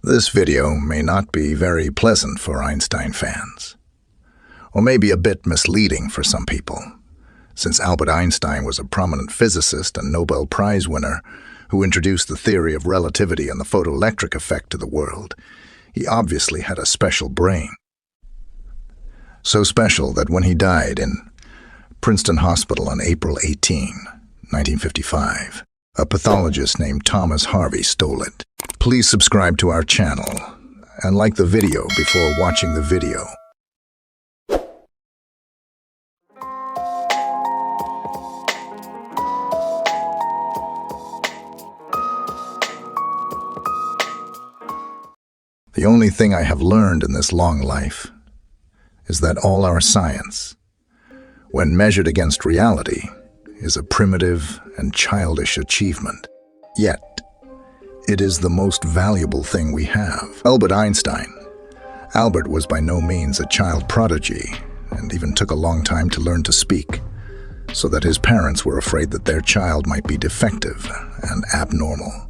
This video may not be very pleasant for Einstein fans, or maybe a bit misleading for some people, since Albert Einstein was a prominent physicist and Nobel Prize winner who introduced the theory of relativity and the photoelectric effect to the world. He obviously had a special brain. So special that when he died in Princeton Hospital on April 18, 1955, a pathologist named Thomas Harvey stole it. Please subscribe to our channel and like the video before watching the video. The only thing I have learned in this long life is that all our science, when measured against reality, is a primitive and childish achievement. Yet, it is the most valuable thing we have. Albert Einstein. Albert was by no means a child prodigy and even took a long time to learn to speak, so that his parents were afraid that their child might be defective and abnormal.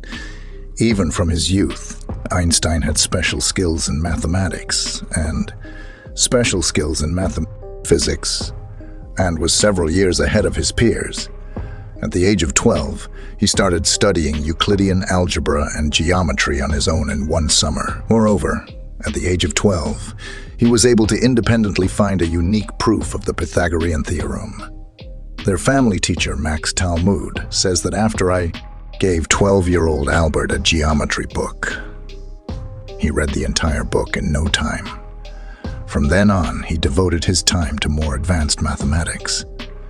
Even from his youth, Einstein had special skills in mathematics and special skills in physics, and was several years ahead of his peers. At the age of 12, he started studying Euclidean algebra and geometry on his own in one summer. Moreover, at the age of 12, he was able to independently find a unique proof of the Pythagorean theorem. Their family teacher, Max Talmud, says that after I gave 12-year-old Albert a geometry book, he read the entire book in no time. From then on, he devoted his time to more advanced mathematics,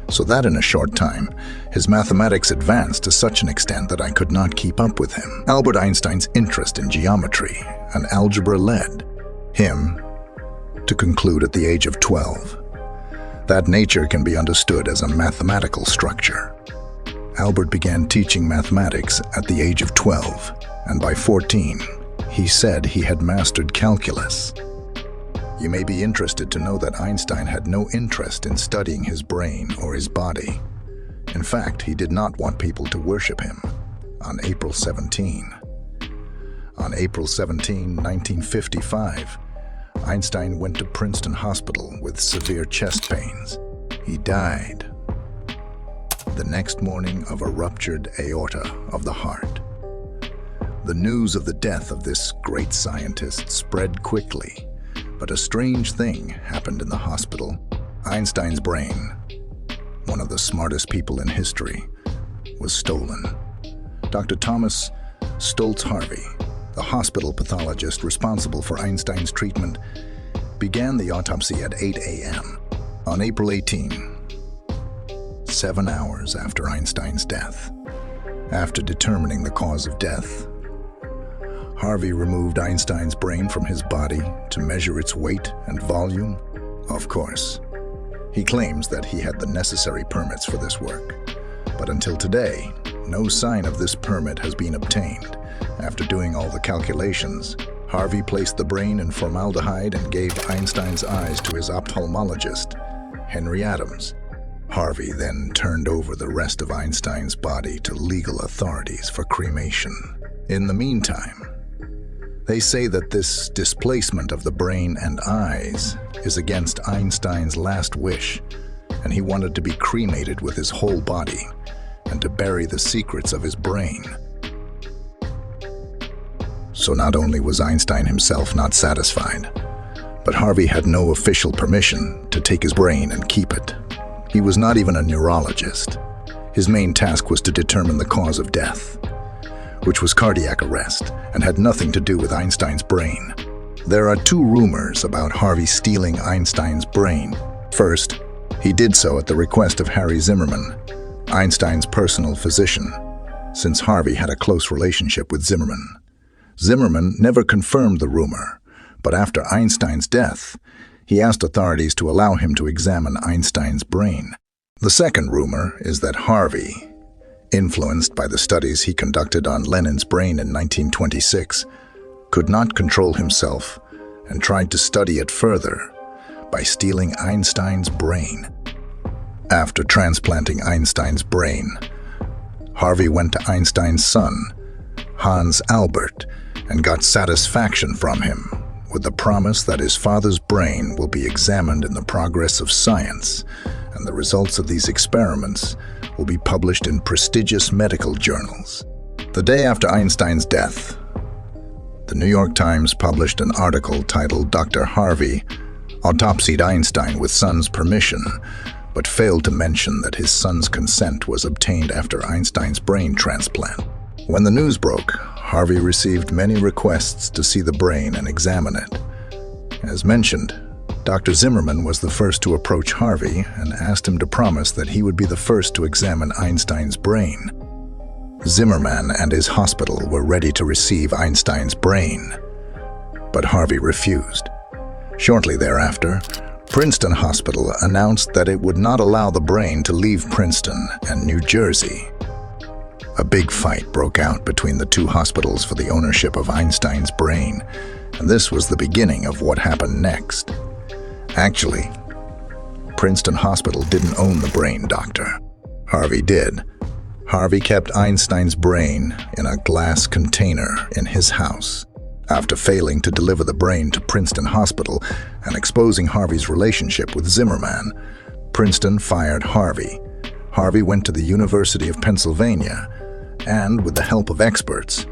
so that in a short time, his mathematics advanced to such an extent that I could not keep up with him. Albert Einstein's interest in geometry and algebra led him to conclude at the age of 12 that nature can be understood as a mathematical structure. Albert began teaching mathematics at the age of 12, and by 14, he said he had mastered calculus. You may be interested to know that Einstein had no interest in studying his brain or his body. In fact, he did not want people to worship him. On April 17, 1955, Einstein went to Princeton Hospital with severe chest pains. He died the next morning of a ruptured aorta of the heart. The news of the death of this great scientist spread quickly. But a strange thing happened in the hospital. Einstein's brain, one of the smartest people in history, was stolen. Dr. Thomas Stoltz Harvey, the hospital pathologist responsible for Einstein's treatment, began the autopsy at 8 a.m. on April 18, 7 hours after Einstein's death. After determining the cause of death, Harvey removed Einstein's brain from his body to measure its weight and volume. Of course, he claims that he had the necessary permits for this work, but until today, no sign of this permit has been obtained. After doing all the calculations, Harvey placed the brain in formaldehyde and gave Einstein's eyes to his ophthalmologist, Henry Adams. Harvey then turned over the rest of Einstein's body to legal authorities for cremation. In the meantime, they say that this displacement of the brain and eyes is against Einstein's last wish, and he wanted to be cremated with his whole body and to bury the secrets of his brain. So not only was Einstein himself not satisfied, but Harvey had no official permission to take his brain and keep it. He was not even a neurologist. His main task was to determine the cause of death, which was cardiac arrest, and had nothing to do with Einstein's brain. There are two rumors about Harvey stealing Einstein's brain. First, he did so at the request of Harry Zimmerman, Einstein's personal physician, since Harvey had a close relationship with Zimmerman. Zimmerman never confirmed the rumor, but after Einstein's death, he asked authorities to allow him to examine Einstein's brain. The second rumor is that Harvey, influenced by the studies he conducted on Lenin's brain in 1926, could not control himself and tried to study it further by stealing Einstein's brain. After transplanting Einstein's brain, Harvey went to Einstein's son, Hans Albert, and got satisfaction from him with the promise that his father's brain will be examined in the progress of science, and the results of these experiments will be published in prestigious medical journals. The day after Einstein's death, the New York Times published an article titled "Dr. Harvey autopsied Einstein with son's permission," but failed to mention that his son's consent was obtained after Einstein's brain transplant. When the news broke, Harvey received many requests to see the brain and examine it. As mentioned, Dr. Zimmerman was the first to approach Harvey and asked him to promise that he would be the first to examine Einstein's brain. Zimmerman and his hospital were ready to receive Einstein's brain, but Harvey refused. Shortly thereafter, Princeton Hospital announced that it would not allow the brain to leave Princeton and New Jersey. A big fight broke out between the two hospitals for the ownership of Einstein's brain, and this was the beginning of what happened next. Actually, Princeton Hospital didn't own the brain doctor. Harvey did. Harvey kept Einstein's brain in a glass container in his house. After failing to deliver the brain to Princeton Hospital and exposing Harvey's relationship with Zimmerman, Princeton fired Harvey. Harvey went to the University of Pennsylvania and, with the help of experts,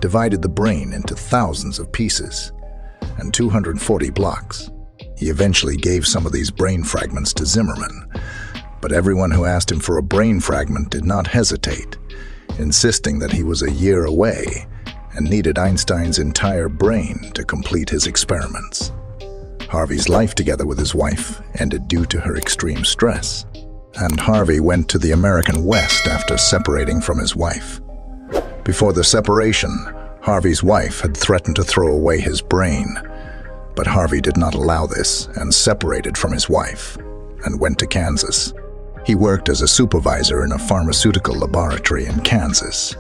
divided the brain into thousands of pieces and 240 blocks. He eventually gave some of these brain fragments to Zimmerman, but everyone who asked him for a brain fragment did not hesitate, insisting that he was a year away and needed Einstein's entire brain to complete his experiments. Harvey's life together with his wife ended due to her extreme stress, and Harvey went to the American West after separating from his wife. Before the separation, Harvey's wife had threatened to throw away his brain, but Harvey did not allow this and separated from his wife and went to Kansas. He worked as a supervisor in a pharmaceutical laboratory in Kansas.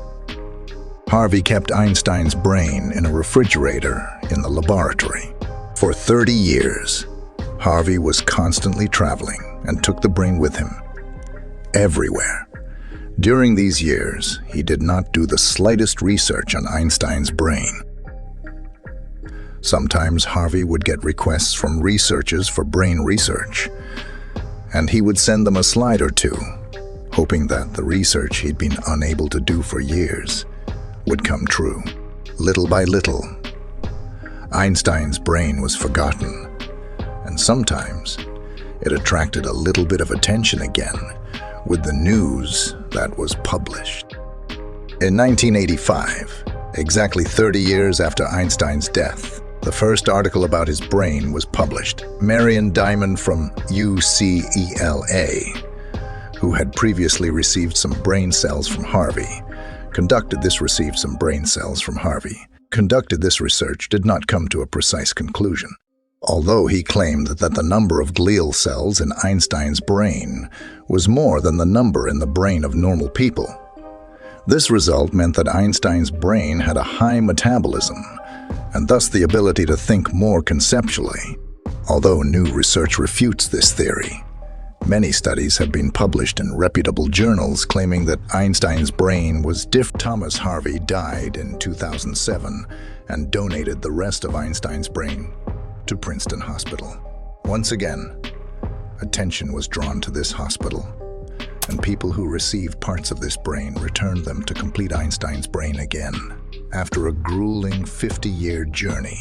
Harvey kept Einstein's brain in a refrigerator in the laboratory. For 30 years, Harvey was constantly traveling and took the brain with him everywhere. During these years, he did not do the slightest research on Einstein's brain. Sometimes Harvey would get requests from researchers for brain research, and he would send them a slide or two, hoping that the research he'd been unable to do for years would come true. Little by little, Einstein's brain was forgotten, and sometimes it attracted a little bit of attention again with the news that was published. In 1985, exactly 30 years after Einstein's death, the first article about his brain was published. Marion Diamond from UCLA, who had previously received some brain cells from Harvey, conducted this research did not come to a precise conclusion. Although he claimed that the number of glial cells in Einstein's brain was more than the number in the brain of normal people. This result meant that Einstein's brain had a high metabolism, and thus the ability to think more conceptually. Although new research refutes this theory, many studies have been published in reputable journals claiming that Einstein's brain was different. Thomas Harvey died in 2007 and donated the rest of Einstein's brain to Princeton Hospital. Once again, attention was drawn to this hospital, and people who received parts of this brain returned them to complete Einstein's brain again. After a grueling 50-year journey,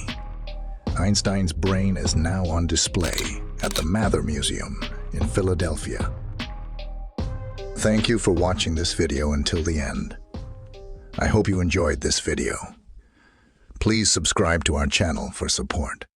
Einstein's brain is now on display at the Mather Museum in Philadelphia. Thank you for watching this video until the end. I hope you enjoyed this video. Please subscribe to our channel for support.